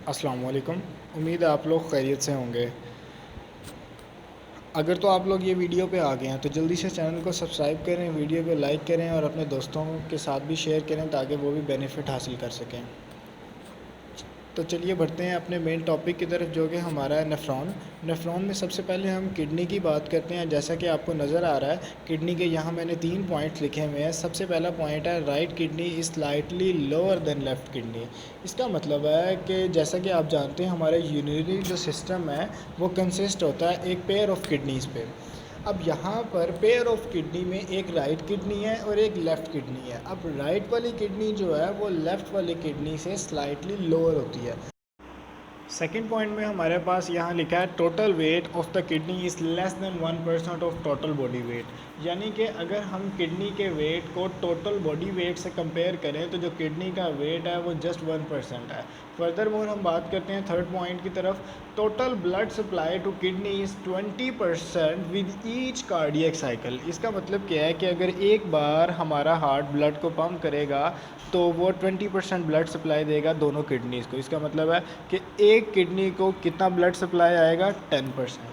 अस्सलाम वालेकुम। उम्मीद है आप लोग खैरियत से होंगे। अगर तो आप लोग ये वीडियो पे आ गए हैं तो जल्दी से चैनल को सब्सक्राइब करें, वीडियो को लाइक करें और अपने दोस्तों के साथ भी शेयर करें ताकि वो भी बेनिफिट हासिल कर सकें। तो चलिए बढ़ते हैं अपने मेन टॉपिक की तरफ जो कि हमारा है नेफ्रॉन। नेफ्रॉन में सबसे पहले हम किडनी की बात करते हैं। जैसा कि आपको नज़र आ रहा है किडनी के यहाँ मैंने 3 पॉइंट्स लिखे हुए हैं। सबसे पहला पॉइंट है right kidney is slightly lower than left kidney. इसका मतलब है कि जैसा कि आप जानते हैं हमारे यूरिनरी जो सिस्टम है वो कंसिस्ट होता है एक पेयर ऑफ किडनीज़ पे। अब यहाँ पर पेयर ऑफ किडनी में एक राइट किडनी है और एक लेफ़्ट किडनी है। अब राइट वाली किडनी जो है वो लेफ़्ट वाली किडनी से स्लाइटली लोअर होती है। सेकेंड पॉइंट में हमारे पास यहाँ लिखा है total weight of the kidney is less than 1% of total body weight. यानी कि अगर हम किडनी के वेट को टोटल बॉडी वेट से कंपेयर करें तो जो किडनी का वेट है वो जस्ट 1% है। फर्दर मोर हम बात करते हैं थर्ड पॉइंट की तरफ। Total blood supply to kidney is 20% with each cardiac cycle. इसका मतलब क्या है कि अगर एक बार हमारा हार्ट ब्लड को पंप करेगा तो वो 20% ब्लड सप्लाई देगा दोनों किडनीज़ को। इसका मतलब है कि एक किडनी को कितना ब्लड सप्लाई आएगा, 10%।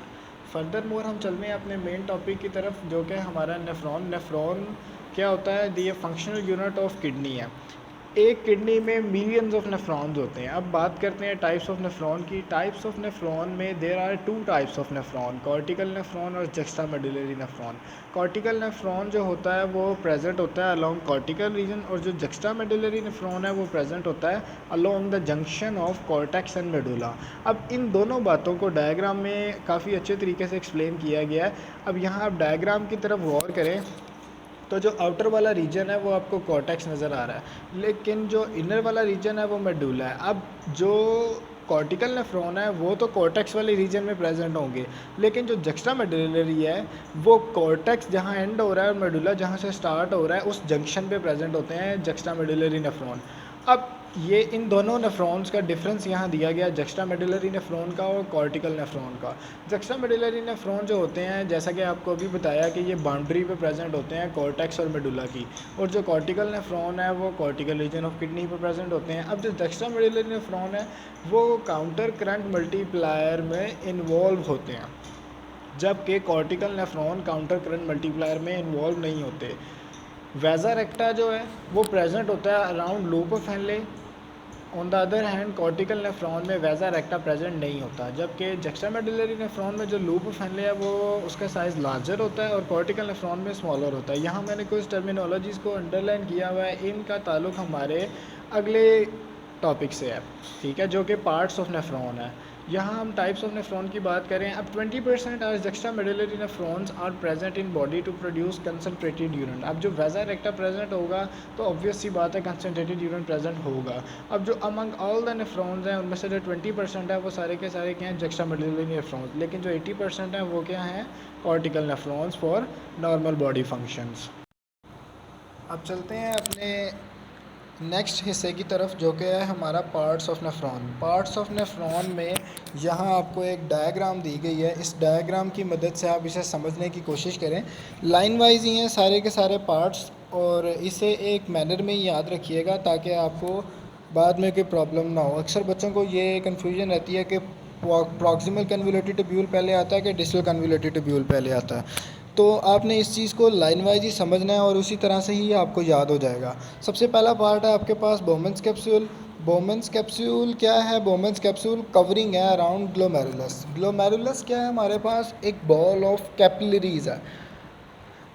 फर्दर मोर हम चलते हैं अपने मेन टॉपिक की तरफ जो कि हमारा नेफ्रॉन। नेफ्रॉन क्या होता है, ये फंक्शनल यूनिट ऑफ किडनी है। एक किडनी में मिलियंस ऑफ नेफ्रॉन्स होते हैं। अब बात करते हैं टाइप्स ऑफ नेफ्रॉन की। टाइप्स ऑफ नेफ्रॉन में there are 2 types of nephron, cortical nephron और जक्स्टामेडुलरी नेफ्रॉन। कॉर्टिकल नेफ्रॉन जो होता है वो प्रेजेंट होता है अलोंग कॉर्टिकल रीजन और जो जक्स्टामेडुलरी नेफ्रॉन है वो प्रेजेंट होता है along the junction of cortex and medulla. अब इन दोनों बातों को डायग्राम में काफ़ी अच्छे तरीके से एक्सप्लेन किया गया है। अब यहाँ आप डायग्राम की तरफ गौर करें तो जो आउटर वाला रीजन है वो आपको कॉर्टेक्स नज़र आ रहा है, लेकिन जो इनर वाला रीजन है वो मेडुला है। अब जो कॉर्टिकल नेफ्रॉन है वो तो कॉर्टेक्स वाले रीजन में प्रेजेंट होंगे, लेकिन जो जक्स्टा मेडुलरी है वो कॉर्टेक्स जहाँ एंड हो रहा है और मेडुला जहाँ से स्टार्ट हो रहा है उस जंक्शन पे प्रेजेंट होते हैं जक्स्टा मेडुलरी नेफ्रॉन। अब ये इन दोनों नेफ्रॉन्स का डिफरेंस यहाँ दिया गया जक्स्टा मेडुलरी नेफ्रॉन का और कॉर्टिकल नेफ्रॉन का। जक्स्टा मेडुलरी नेफ्रॉन जो होते हैं जैसा कि आपको अभी बताया कि ये बाउंड्री पे प्रेजेंट होते हैं कॉर्टेक्स और मेडुला की, और जो कॉर्टिकल नेफ्रॉन है वो कॉर्टिकल रीजन ऑफ किडनी पे प्रेजेंट होते हैं। अब जो जक्स्टा मेडुलरी नेफ्रॉन है वो काउंटर करंट मल्टीप्लायर में इन्वॉल्व होते हैं, जबकि cortical nephron counter current multiplier में इन्वॉल्व नहीं होते। वेजा रेक्टा जो है वो प्रेजेंट होता है around loop of Henley. On the other hand cortical nephron में वेजा रेक्टा प्रेजेंट नहीं होता, जबकि जक्स्टामेडुलरी नेफ्रॉन में जो लूप ऑफ हेनले है वो उसका साइज़ लार्जर होता है और कॉर्टिकल नेफ्रॉन में स्मॉलर होता है। यहाँ मैंने कुछ टर्मिनोलॉजीज़ को अंडरलाइन किया हुआ है, इनका ताल्लुक हमारे अगले टॉपिक से है, ठीक है, जो कि पार्ट्स ऑफ नेफ्रॉन है। यहाँ हम टाइप्स ऑफ नेफ्रॉन की बात करें। अब 20% are juxtamedullary nephrons are present in body to produce concentrated urine. अब जो वेजा रेक्टा प्रेजेंट होगा तो ऑब्वियस सी बात है कंसनट्रेटेड यूरिन प्रेजेंट होगा। अब जो अमंग ऑल द नेफ्रॉन्स हैं उनमें से जो 20% है वो सारे के सारे क्या हैं, जक्स्टामेडुलरी नेफ्रॉन्स, लेकिन जो 80% हैं वो क्या हैं, cortical nephrons for normal body functions. अब चलते हैं अपने नेक्स्ट हिस्से की तरफ जो कि है हमारा parts of nephron. Parts of nephron में यहाँ आपको एक डायग्राम दी गई है, इस डायग्राम की मदद से आप इसे समझने की कोशिश करें। लाइन वाइज ही हैं सारे के सारे पार्ट्स और इसे एक मैनर में ही याद रखिएगा ताकि आपको बाद में कोई प्रॉब्लम ना हो। अक्सर बच्चों को ये कन्फ्यूजन रहती है कि प्रॉक्सिमल कन्वोल्यूटेड ट्यूब्यूल पहले आता है कि डिस्टल कन्वोल्यूटेड ट्यूब्यूल पहले आता है। तो आपने इस चीज़ को लाइन वाइज ही समझना है और उसी तरह से ही आपको याद हो जाएगा। सबसे पहला पार्ट है आपके पास बोमेंस कैप्सूल। बोमेंस कैप्सूल क्या है, बोमेंस कैप्सूल कवरिंग है अराउंड ग्लोमेरुलस। ग्लोमेरुलस क्या है, हमारे पास एक बॉल ऑफ कैपिलरीज है।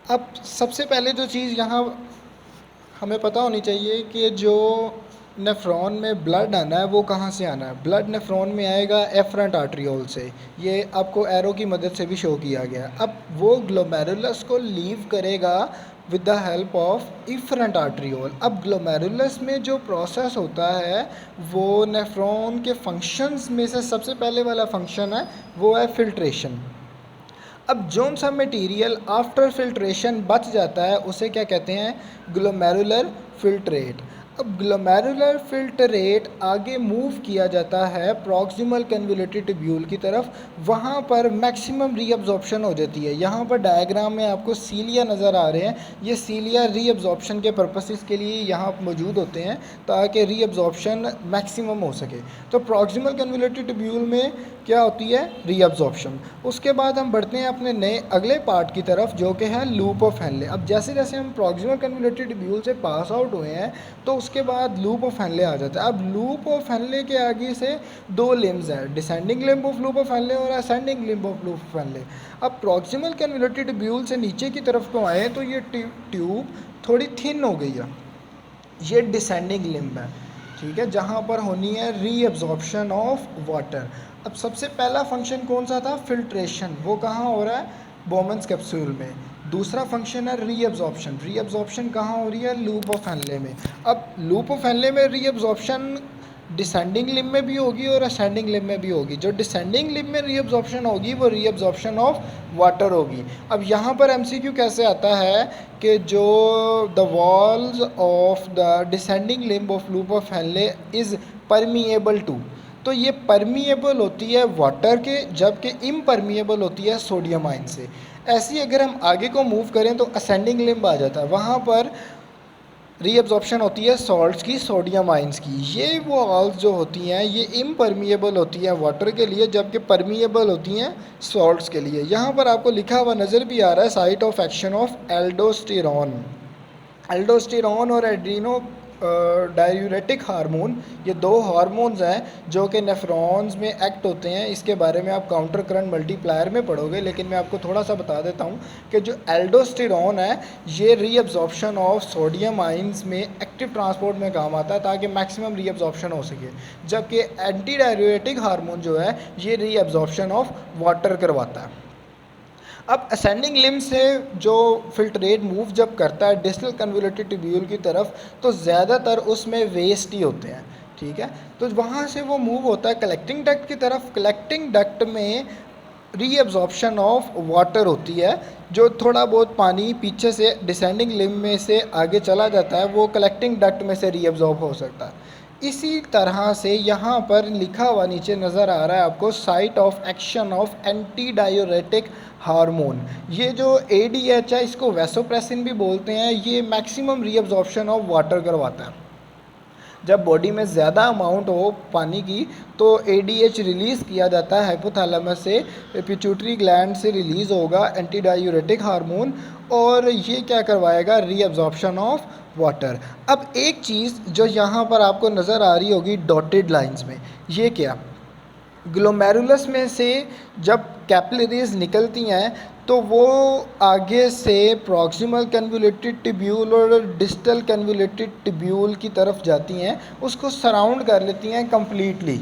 अब सबसे पहले जो चीज़ यहाँ हमें पता होनी चाहिए कि जो नेफ्रॉन में ब्लड आना है वो कहाँ से आना है। ब्लड नेफ्रॉन में आएगा एफरेंट आर्ट्रियोल से, ये आपको एरो की मदद से भी शो किया गया। अब वो ग्लोमेरुलस को लीव करेगा with the help of efferent arteriole. अब ग्लोमेरुलस में जो प्रोसेस होता है वो नेफ्रॉन के फंक्शंस में से सबसे पहले वाला फंक्शन है वो है फिल्ट्रेशन। अब जोन सा मटेरियल आफ्टर फिल्ट्रेशन बच जाता है उसे क्या कहते हैं, ग्लोमेरुलर फिल्ट्रेट। अब ग्लोमेरुलर फिल्ट्रेट आगे मूव किया जाता है प्रॉक्सिमल कन्वोल्यूटेड ट्यूब्यूल की तरफ, वहाँ पर मैक्सिमम रीअब्जॉर्प्शन हो जाती है। यहाँ पर डायग्राम में आपको सीलिया नज़र आ रहे हैं, ये सीलिया रीअब्जॉर्प्शन के पर्पसेस के लिए यहाँ मौजूद होते हैं ताकि रीअब्जॉर्प्शन मैक्सिमम हो सके। तो प्रॉक्सिमल कन्वोल्यूटेड ट्यूब्यूल में क्या होती है, रीअब्जॉर्प्शन। उसके बाद हम बढ़ते हैं अपने नए अगले पार्ट की तरफ जो कि है लूप ऑफ हेनले। अब जैसे जैसे हम प्रॉक्सिमल कन्वोल्यूटेड ट्यूब्यूल से पास आउट हुए हैं तो उसके बाद लूप ऑफ हेनले आ जाता है। अब लूप ऑफ हेनले के आगे से दो लिम्स हैं, descending limb of loop of Henle और ascending limb of loop of Henle. अब प्रॉक्सिमल कन्वोल्यूटेड ट्यूब्यूल से नीचे की तरफ को आए तो ये ट्यूब थोड़ी थिन हो गई है, ये डिसेंडिंग लिम्ब है, ठीक है, जहाँ पर होनी है रीअब्जॉर्प्शन ऑफ वाटर। अब सबसे पहला फंक्शन कौन सा था, फिल्ट्रेशन, वो कहाँ हो रहा है, बोमन्स कैप्सूल में। दूसरा फंक्शन है रीअब्जॉर्प्शन, रीअब्जॉर्प्शन कहाँ हो रही है, लूप ऑफ हेनले में। अब लूप ऑफ हेनले में रीअब्जॉर्प्शन डिसेंडिंग लिम्ब में भी होगी और असेंडिंग लिम्ब में भी होगी। जो डिसेंडिंग लिम्ब में रीअब्जॉर्प्शन होगी वो रीअब्जॉर्प्शन ऑफ वाटर होगी। अब यहाँ पर एमसीक्यू कैसे आता है कि जो the walls of the descending limb of loop of Henle is permeable to, तो ये परमिएबल होती है वाटर के, जबकि इम्परमिएबल होती है सोडियम आयन से। ऐसी अगर हम आगे को मूव करें तो असेंडिंग लिम्ब आ जाता है, वहाँ पर रीअब्जॉर्प्शन होती है सॉल्ट्स की, सोडियम आइंस की। ये वो वॉल्स जो होती हैं ये इम्परमिएबल होती हैं वाटर के लिए, जबकि परमिएबल होती हैं सॉल्ट्स के लिए। यहाँ पर आपको लिखा हुआ नज़र भी आ रहा है site of action of aldosterone. Aldosterone और एड्रीनो डायूरेटिक हार्मोन, ये दो हार्मोन्स हैं जो कि नेफ्रॉन्स में एक्ट होते हैं। इसके बारे में आप काउंटर करंट मल्टीप्लायर में पढ़ोगे, लेकिन मैं आपको थोड़ा सा बता देता हूँ कि जो एल्डोस्टेरॉन है ये रीअब्जॉर्प्शन ऑफ सोडियम आइंस में एक्टिव ट्रांसपोर्ट में काम आता है ताकि मैक्सिमम रीअब्जॉर्प्शन हो सके, जबकि एंटी डायूरेटिक हार्मोन जो है ये रीअब्जॉर्प्शन ऑफ वाटर करवाता है। अब असेंडिंग लिम्ब से जो फिल्ट्रेट मूव जब करता है डिस्टल कन्वोल्यूटेड ट्यूब्यूल की तरफ तो ज़्यादातर उसमें वेस्ट ही होते हैं, ठीक है। तो वहाँ से वो मूव होता है कलेक्टिंग डक्ट की तरफ। कलेक्टिंग डक्ट में रीअब्जॉर्प्शन ऑफ वाटर होती है, जो थोड़ा बहुत पानी पीछे से डिसेंडिंग लिम्ब में से आगे चला जाता है वो कलेक्टिंग डक्ट में से रीअब्जॉर्ब हो सकता है। इसी तरह से यहाँ पर लिखा हुआ नीचे नज़र आ रहा है आपको site of action of anti diuretic hormone. ये जो ADH है इसको वैसोप्रेसिन भी बोलते हैं, ये मैक्सिमम रीअब्जॉर्प्शन ऑफ वाटर करवाता है। जब बॉडी में ज़्यादा अमाउंट हो पानी की तो ADH रिलीज़ किया जाता है हाइपोथैलेमस से, पिट्यूटरी ग्लैंड से रिलीज़ होगा एंटी डायूरेटिक हार्मोन और ये क्या करवाएगा, रीअब्जॉर्प्शन ऑफ वाटर। अब एक चीज़ जो यहाँ पर आपको नज़र आ रही होगी डॉटेड लाइंस में, ये क्या, ग्लोमेरुलस में से जब कैपिलरीज निकलती हैं तो वो आगे से प्रॉक्सिमल कन्वोल्यूटेड ट्यूब्यूल और डिस्टल कन्वोल्यूटेड ट्यूब्यूल की तरफ जाती हैं, उसको सराउंड कर लेती हैं कम्प्लीटली,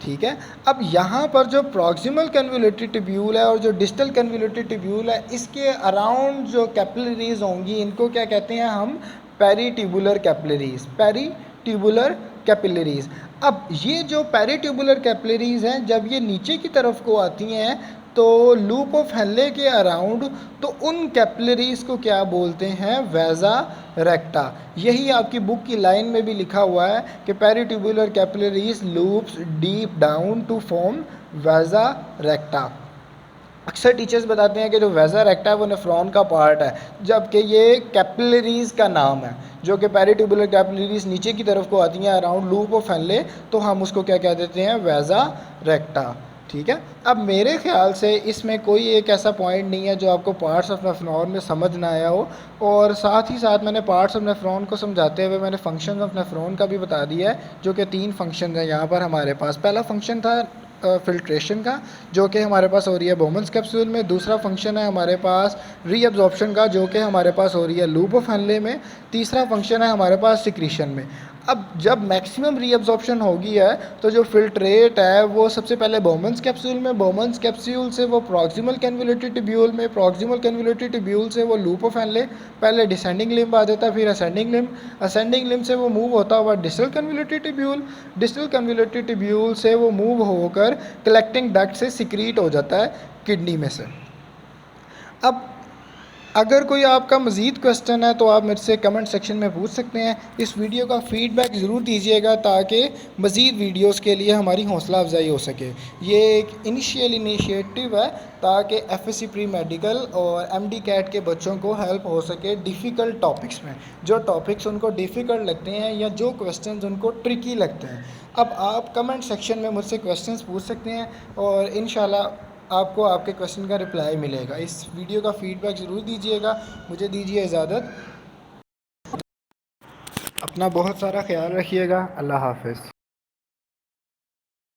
ठीक है। अब यहाँ पर जो प्रॉक्सिमल कन्वोल्यूटेड ट्यूब्यूल है और जो डिस्टल कन्वोल्यूटेड ट्यूब्यूल है इसके अराउंड जो कैपिलरीज होंगी इनको क्या कहते हैं हम, पेरीट्यूबुलर कैपिलरीज, पेरीट्यूबुलर कैपिलरीज। अब ये जो पेरीट्यूबुलर कैपिलरीज हैं जब ये नीचे की तरफ को आती हैं तो लूप ऑफ हेनले के अराउंड, तो उन कैपिलरीज को क्या बोलते हैं, वेजा रेक्टा। यही आपकी बुक की लाइन में भी लिखा हुआ है कि peritubular capillaries loops deep down to form vasa recta. अक्सर टीचर्स बताते हैं कि जो वेजा रेक्टा है वो नेफ्रॉन का पार्ट है, जबकि ये कैपिलरीज का नाम है। जो कि पेरीट्यूबुलर कैपिलरीज नीचे की तरफ को आती हैं अराउंड लूप ऑफ हेनले, तो हम उसको क्या कह देते हैं, वेजा रेक्टा, ठीक है। अब मेरे ख्याल से इसमें कोई एक ऐसा पॉइंट नहीं है जो आपको पार्ट्स ऑफ नेफ्रॉन में समझ ना आया हो, और साथ ही साथ मैंने पार्ट्स ऑफ नेफ्रॉन को समझाते हुए मैंने फंक्शन ऑफ नेफ्रॉन का भी बता दिया है, जो कि 3 फंक्शन हैं यहाँ पर हमारे पास। पहला फंक्शन था फिल्ट्रेशन का जो कि हमारे पास हो रही है बोमन्स कैप्सूल में। दूसरा फंक्शन है हमारे पास रीअब्जॉर्प्शन का जो कि हमारे पास हो रही है लूप ऑफ हेनले में। तीसरा फंक्शन है हमारे पास सिक्रीशन में। अब जब मैक्सिमम रीअब्जॉर्प्शन होगी है तो जो फिल्ट्रेट है वो सबसे पहले बोमन्स कैप्सूल में, बोमन्स कैप्सूल से वो प्रॉक्सिमल कन्वोल्यूटेड ट्यूब्यूल में, प्रॉक्सिमल कन्वोल्यूटेड ट्यूब्यूल से वो लूप ऑफ हेनले, पहले डिसेंडिंग लिम्ब आ जाता है, फिर असेंडिंग लिम्ब, असेंडिंग लिम्ब से वो मूव होता हुआ distal convoluted tubule, distal convoluted tubule से वो मूव होकर कलेक्टिंग डक्ट से सिक्रीट हो जाता है किडनी में से। अब अगर कोई आपका मज़ीद क्वेश्चन है तो आप मेरे से कमेंट सेक्शन में पूछ सकते हैं। इस वीडियो का फ़ीडबैक ज़रूर दीजिएगा ताकि मज़ीद वीडियोस के लिए हमारी हौसला अफजाई हो सके। ये एक इनिशियल इनिशिएटिव है ताकि एफएससी प्री मेडिकल और एमडी कैट के बच्चों को हेल्प हो सके डिफ़िकल्ट टॉपिक्स में। जो टॉपिक्स उनको डिफ़िकल्ट लगते हैं या जो क्वेश्चन उनको ट्रिकी लगते हैं, अब आप कमेंट सेक्शन में मुझसे क्वेश्चन पूछ सकते हैं और इंशाल्लाह आपको आपके क्वेश्चन का रिप्लाई मिलेगा। इस वीडियो का फ़ीडबैक ज़रूर दीजिएगा। मुझे दीजिए इजाज़त। अपना बहुत सारा ख्याल रखिएगा। अल्लाह हाफ़िज़।